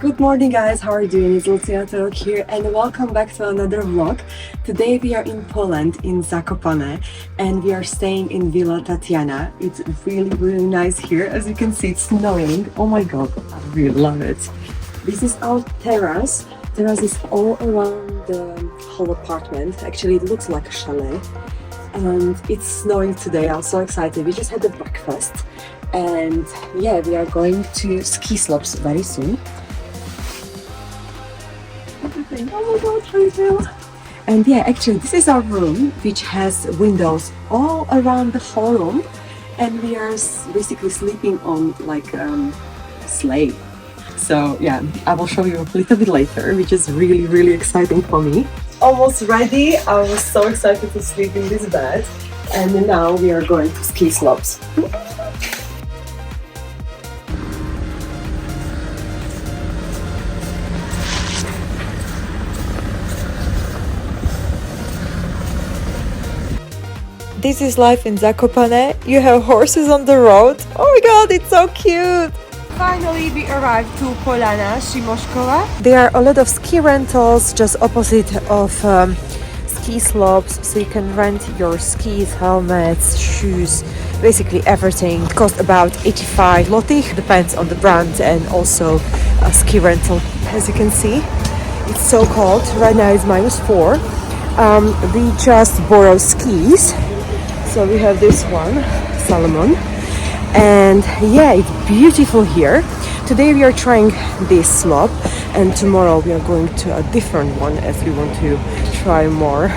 Good morning guys, how are you doing? It's Lucia, Turok here and welcome back to another vlog. Today we are in Poland, in Zakopane, and we are staying in Villa Tatiana. It's really nice here. As you can see, it's snowing. Oh my god, I really love it. This is our terrace. Terrace is all around the whole apartment. Actually, it looks like a chalet. And it's snowing today. I'm so excited. We just had a breakfast. And yeah, we are going to ski slopes very soon. Oh my god, Rachel! And yeah, actually this is our room, which has windows all around the whole room, and we are basically sleeping on like a sleigh. So yeah, I will show you a little bit later, which is really exciting for me. Almost ready. I was so excited to sleep in this bed, and now we are going to ski slopes. This is life in Zakopane. You have horses on the road. Oh my god, it's so cute! Finally, we arrived to Polana, Szymoszkowa. There are a lot of ski rentals just opposite of ski slopes, so you can rent your skis, helmets, shoes, basically everything. It costs about 85 zloty, depends on the brand and also a ski rental. As you can see, it's so cold. Right now it's -4. We just borrowed skis. So we have this one, Salomon, and yeah, it's beautiful here. Today we are trying this slope, and tomorrow we are going to a different one as we want to try more.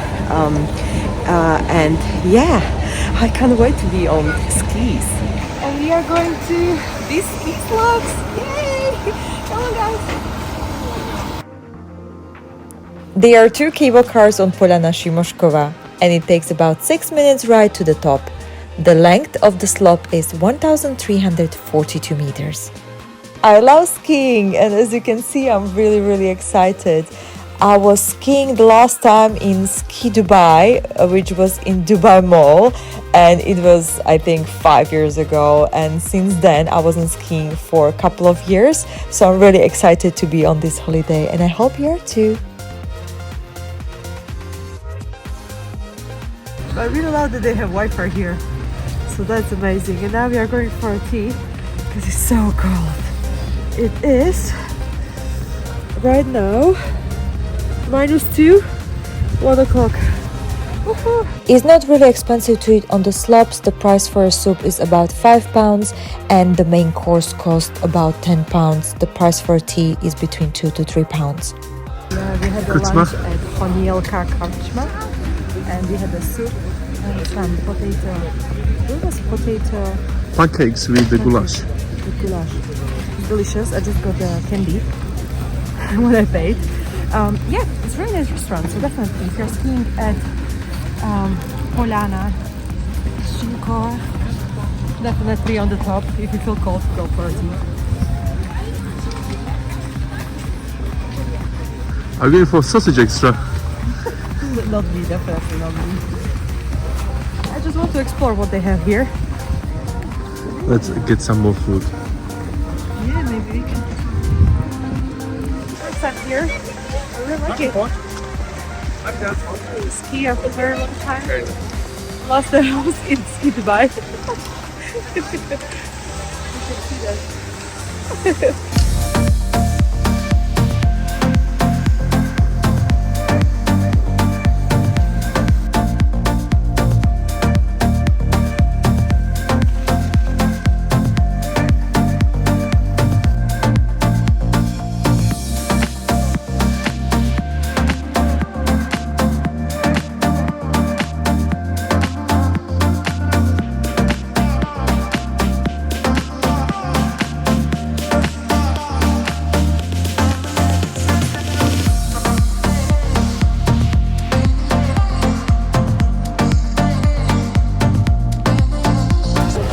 And yeah, I can't wait to be on skis. And we are going to these ski slopes. Yay! Come on, guys! There are 2 cable cars on Polana Szymoszkowa, and it takes about 6 minutes ride to the top. The length of the slope is 1,342 meters. I love skiing, and as you can see, I'm really excited. I was skiing the last time in Ski Dubai, which was in Dubai Mall, and it was, I think, 5 years ago, and since then I wasn't skiing for a couple of years, so I'm really excited to be on this holiday, and I hope you are too. I really love that they have Wi-Fi here, so that's amazing. And now we are going for a tea because it's so cold. It is right now -2, 1 o'clock. It's not really expensive to eat on the slopes. The price for a soup is about £5 and the main course costs about £10. The price for tea is between £2 to £3. Yeah, we had a lunch at Honielka Karczma. And we had a soup and some potato. What was potato? Pancakes with the goulash. With goulash. It's delicious. I just got the candy when I paid. Yeah, it's a really nice restaurant. So definitely, if you're skiing at Polana, Szymoszkowa, definitely on the top. If you feel cold, go for a tea. I'm going for sausage extra. Not me, definitely not me. I just want to explore what they have here. Let's get some more food. Yeah, maybe we can. First time here. I really like it. Ski after a very long time. Last time I was in Ski Dubai. You can see that.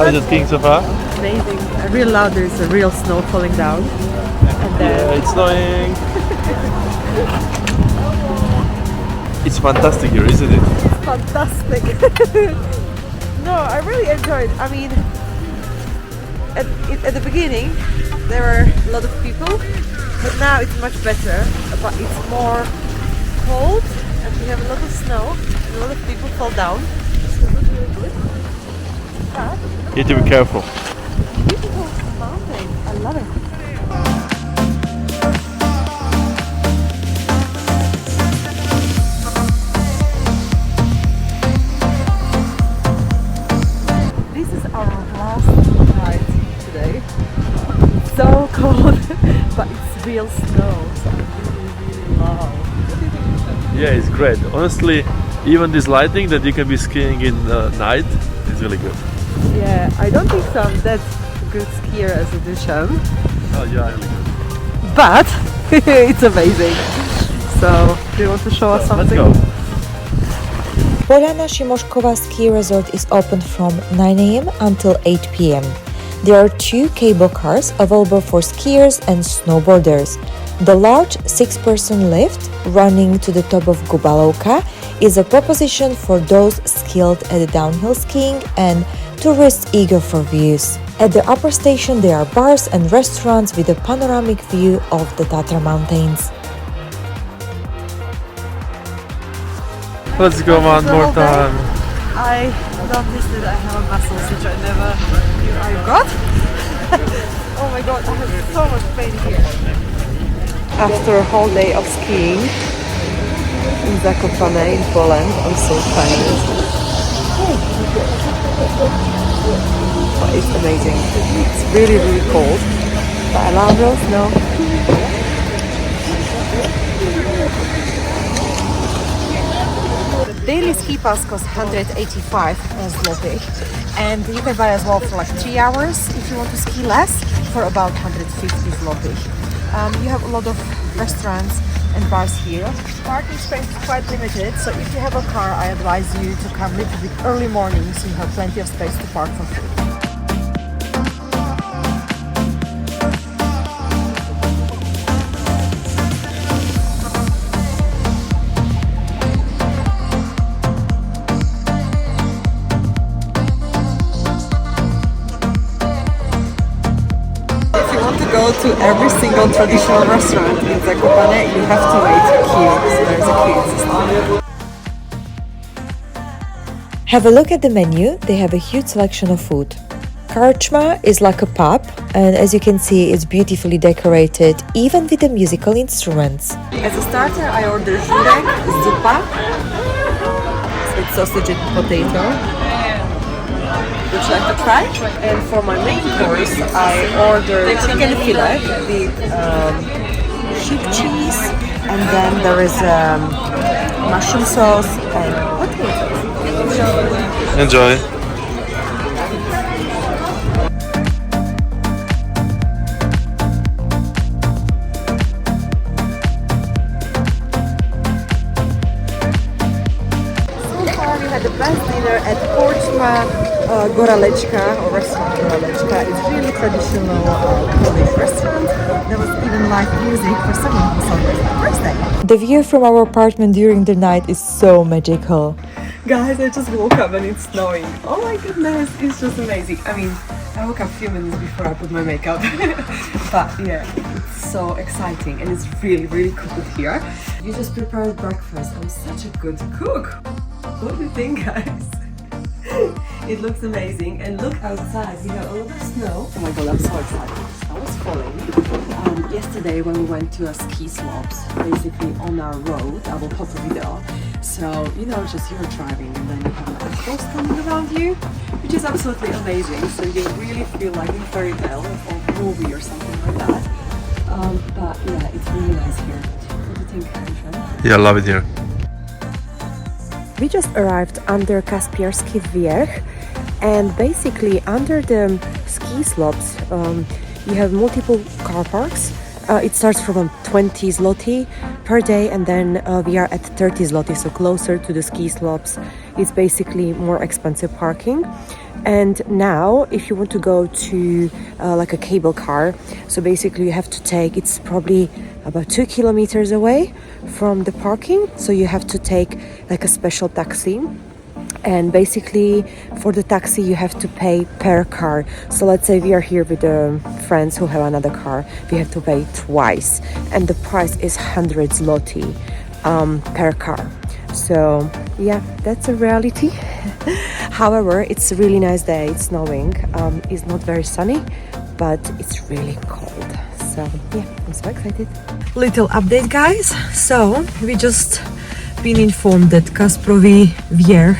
How is the skiing so far? Amazing. I really love there's a real snow falling down. And then Yeah, it's snowing. It's fantastic here, isn't it? fantastic. No, I really enjoyed. I mean, at the beginning there were a lot of people, but now it's much better, but it's more cold and we have a lot of snow and a lot of people fall down. So it's not really good. But You need to be careful. beautiful mountain. I love it. This is our last night today. It's so cold, but it's real snow, so I really love. Yeah, it's great. Honestly, even this lighting that you can be skiing in night is really good. Yeah, I don't think so. I'm that good skier as a Duchan, Oh, yeah, really good. but it's amazing. So, do you want to show us Let's something? go. Polana Szymoszkowa ski resort is open from 9 a.m. until 8 p.m. There are 2 cable cars available for skiers and snowboarders. The large 6-person lift running to the top of Gubalovka is a proposition for those skilled at downhill skiing and tourists eager for views. At the upper station there are bars and restaurants with a panoramic view of the Tatra mountains. Let's go one more time. I noticed that I have a muscles which I never knew I got. Oh my god, I have so much pain here. After a whole day of skiing in Zakopane in Poland, I'm so tired. But it's amazing. It's really, really cold. But I love real snow. Daily ski pass costs 185 zloty, and you can buy as well for like 3 hours if you want to ski less for about 150 zloty. You have a lot of restaurants and bars here. Parking space is quite limited, so if you have a car, I advise you to come a little bit early morning so you have plenty of space to park for free. Go to every single traditional restaurant in Zakopane, you have to wait queue. So there's a queue system. Have a look at the menu, they have a huge selection of food. Karczma is like a pub, and as you can see it's beautifully decorated, even with the musical instruments. As a starter, I ordered żurek, zupa, so it's sausage and potato. Would you like to try? And for my main course, I ordered chicken fillet with sheep cheese, and then there is mushroom sauce and potatoes. Enjoy. The best dinner at Korczma Goraleczka, or restaurant Goraleczka. It's really traditional Polish restaurant. There was even live music for someone who celebrated their birthday. The view from our apartment during the night is so magical. Guys, I just woke up and it's snowing. Oh my goodness, it's just amazing. I mean, I woke up a few minutes before I put my makeup. But yeah, it's so exciting and it's really, really cool here. You just prepared breakfast. I'm such a good cook. What do you think, guys? It looks amazing, and look outside, we have a lot of snow. Oh my god, I'm so excited. Snow is falling. Yesterday when we went to a ski slopes, basically on our road, I will post a video. So, you know, just you're driving and then you have like coast coming around you, which is absolutely amazing. So you really feel like in a fairy tale or movie or something like that. But yeah, it's really nice here. What do you think, Aleksandra? Yeah, I love it here. We just arrived under Kasprowy Wierch, and basically under the ski slopes you have multiple car parks. It starts from 20 zloty per day, and then we are at 30 zloty, so closer to the ski slopes. It's basically more expensive parking. And now if you want to go to like a cable car, so basically you have to take, it's probably about 2 kilometers away from the parking, so you have to take like a special taxi And basically for the taxi you have to pay per car. So let's say we are here with friends who have another car, we have to pay twice, and the price is 100 zloty per car. So yeah, that's a reality. However, it's a really nice day. It's snowing. It's not very sunny, but it's really cold. So yeah, I'm so excited. Little update, guys. So we just been informed that Kasprowy, Wierch,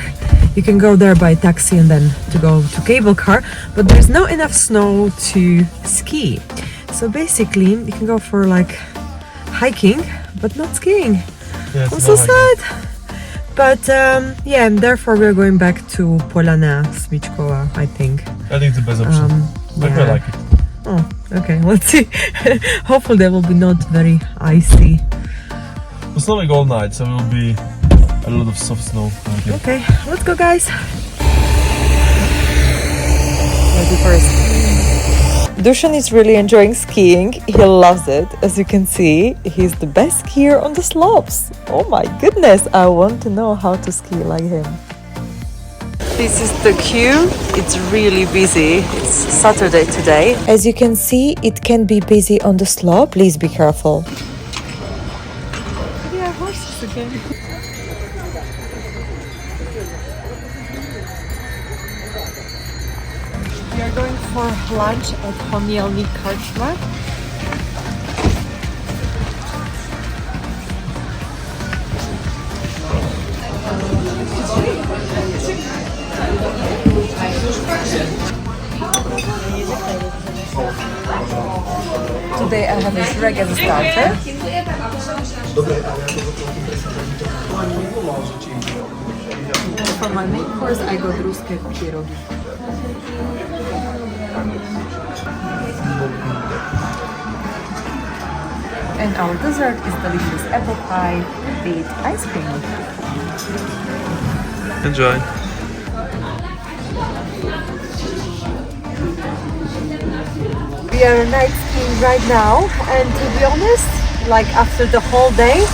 you can go there by taxi and then to go to cable car, but there's not enough snow to ski. So basically you can go for like hiking, but not skiing. Yeah, I'm so sad. But yeah, and therefore we're going back to Polana, Szymoszkowa, I think. I think it's the best option. I yeah. quite like it. Oh, okay, let's see. Hopefully there will be not very icy. It's not like all night, so it will be a lot of soft snow. Okay, let's go, guys. Ready for a ski. Dushan is really enjoying skiing. He loves it. As you can see, he's the best skier on the slopes. Oh my goodness, I want to know how to ski like him. This is the queue. It's really busy. It's Saturday today. As you can see, it can be busy on the slope. Please be careful. Yeah, horses again. We are going for lunch at Ponielny Karczma. Today I have a Shrek as a starter. For my main course I got ruskie pierogi. And our dessert is delicious apple pie with ice cream. Enjoy. We are night skiing right now, and to be honest, like after the whole day,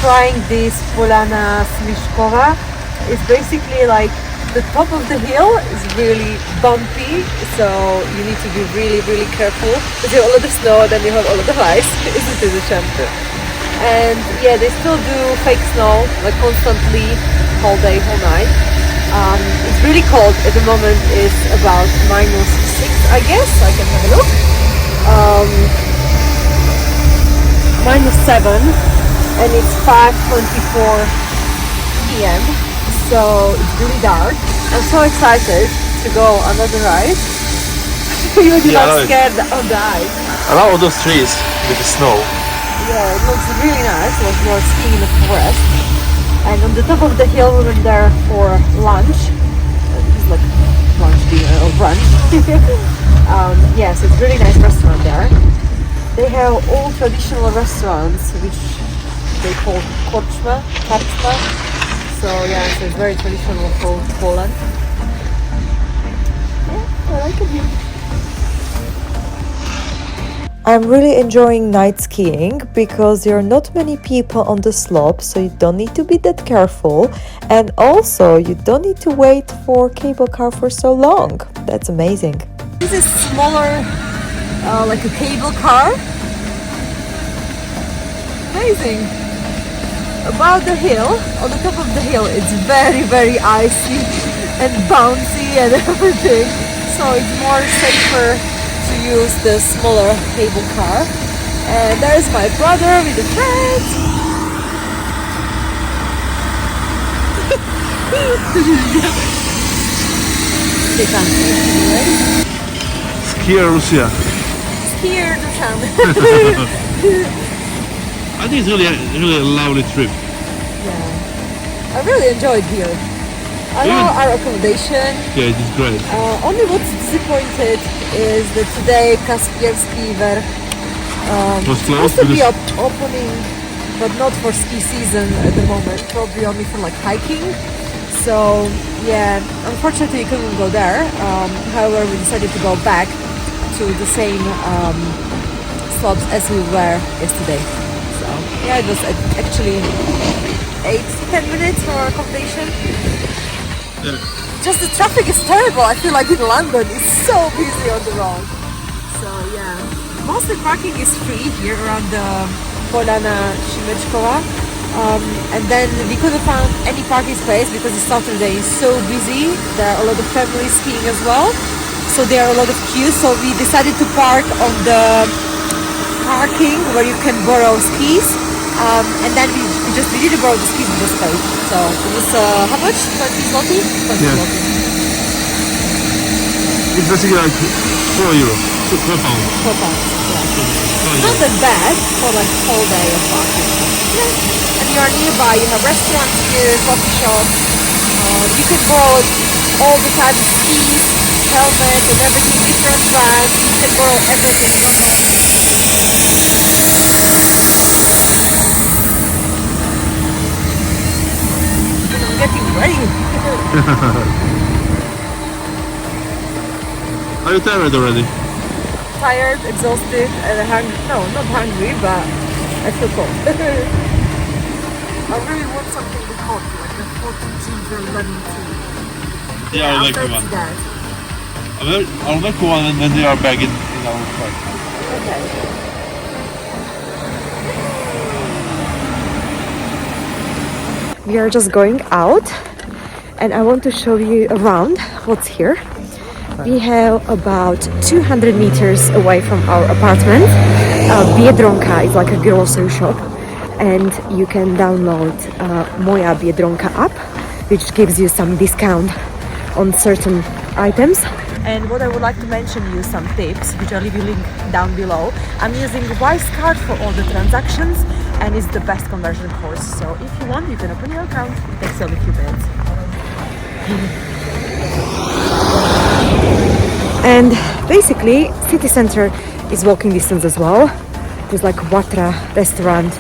trying this Polana Szymoszkowa is basically like the top of the hill is really bumpy, so you need to be really careful because you have a lot of snow, then you have a lot of ice. Isn't it a champion? And yeah, they still do fake snow like constantly, whole day, whole night. It's really cold at the moment. It's about -6, I guess. I can have a look. -7, and it's 5:24 p.m. So it's really dark. I'm so excited to go another ride. You're Yeah, not scared of the ice. I love all those trees with the snow. Yeah, it looks really nice. It was more skiing in the forest. And on the top of the hill, we went there for lunch. It's like lunch dinner or brunch. Yes, it's a really nice restaurant there. They have all traditional restaurants, which they call karczma. So yeah, so it's very traditional for Poland. Yeah, I like it here. I'm really enjoying night skiing because there are not many people on the slope, so you don't need to be that careful, and also you don't need to wait for cable car for so long. That's amazing. This is smaller, like a cable car. Amazing. About the hill, on the top of the hill, it's very icy and bouncy and everything. So it's more safer to use the smaller cable car. And there's my brother with the friends. They can't see it anyway. Skier Lucia. Here, Dushan. I think it's really a lovely trip. Yeah. I really enjoyed here. I love our accommodation. Yeah, it is great. Only what's disappointed is that today Kasprowy Wierch Was supposed closed to be because opening, but not for ski season at the moment. Probably only for like hiking. So yeah, unfortunately we couldn't go there. However, we decided to go back to the same slopes as we were yesterday. So yeah, it was actually 8-10 minutes from our accommodation. Just the traffic is terrible. I feel like in London it's so busy on the road. So yeah, mostly parking is free here around the Polana, Szymoszkowa. And then we couldn't find any parking space because it's Saturday, it's so busy. There are a lot of families skiing as well. So there are a lot of queues. So we decided to park on the parking where you can borrow skis. And then we didn't borrow the skis, we just paid. So it was how much? 20 zloty? 20 zloty. It's basically like 4 euro, 4 pounds. 4 pounds, yeah. Not that bad for like whole day of parking. Yeah. And you are nearby, you have restaurants here, coffee shops. You can borrow all the types of skis, helmets and everything, different brands. You can borrow everything. I'm getting ready. Are you tired already? Tired, exhausted, and hungry. No, not hungry, but I feel cold. I really want something with hot, like a hot ginger lemon tea. Yeah, I'll make I'll one. that. I'll make one and then they are back in our car. Okay. We are just going out and I want to show you around what's here. We have about 200 meters away from our apartment. Biedronka is like a grocery shop and you can download Moja Biedronka app, which gives you some discount on certain items. And what I would like to mention you some tips, which I'll leave you link down below. I'm using Wise card for all the transactions and it's the best conversion course. So if you want, you can open your account. It takes only a few minutes. And basically, city center is walking distance as well. There's like Watra restaurant,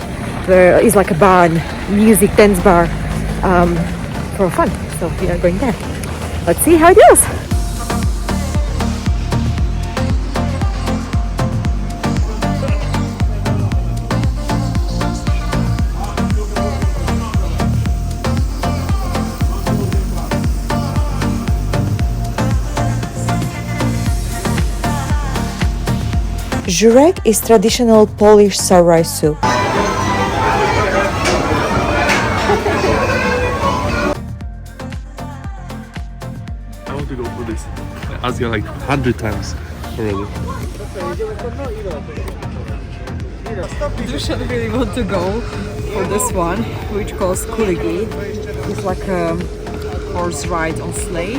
there is like a bar, music, dance bar for fun. So we are going there. Let's see how it goes. Żurek is traditional Polish sour rice soup. I want to go for this. I asked you like 100 times already. Lucia really want to go for this one, which calls Kuligi. It's like a horse ride on sleigh,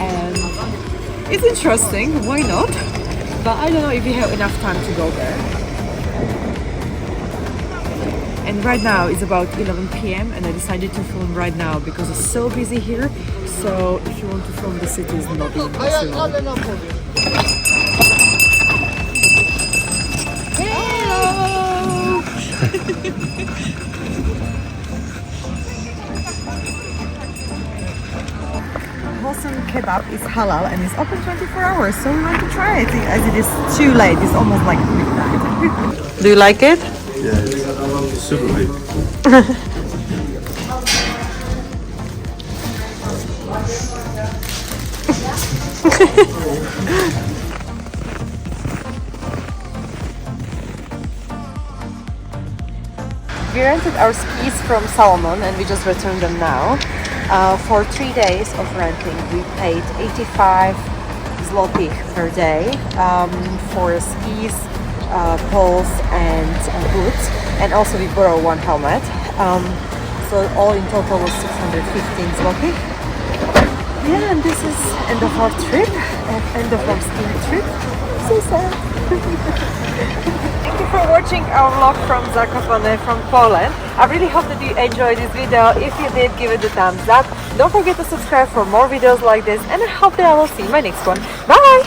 and it's interesting. Why not? But I don't know if we have enough time to go there. And right now it's about 11 p.m. and I decided to film right now because it's so busy here. So if you want to film the city, it's not even possible. Hello! Bosan kebab is halal and it's open 24 hours, so we want to try it as it is too late. It's almost like midnight. Do you like it? Yeah, it's super big. We rented our skis from Salomon and we just returned them now. For 3 days of renting, we paid 85 zloty per day for skis, poles and boots, and also we borrow one helmet. So all in total was 615 zloty. Yeah, and this is end of our trip, end of our skiing trip. So sad. Thank you for watching our vlog from Zakopane, from Poland. I really hope that you enjoyed this video. If you did, give it a thumbs up. Don't forget to subscribe for more videos like this, and I hope that I will see you in my next one. Bye!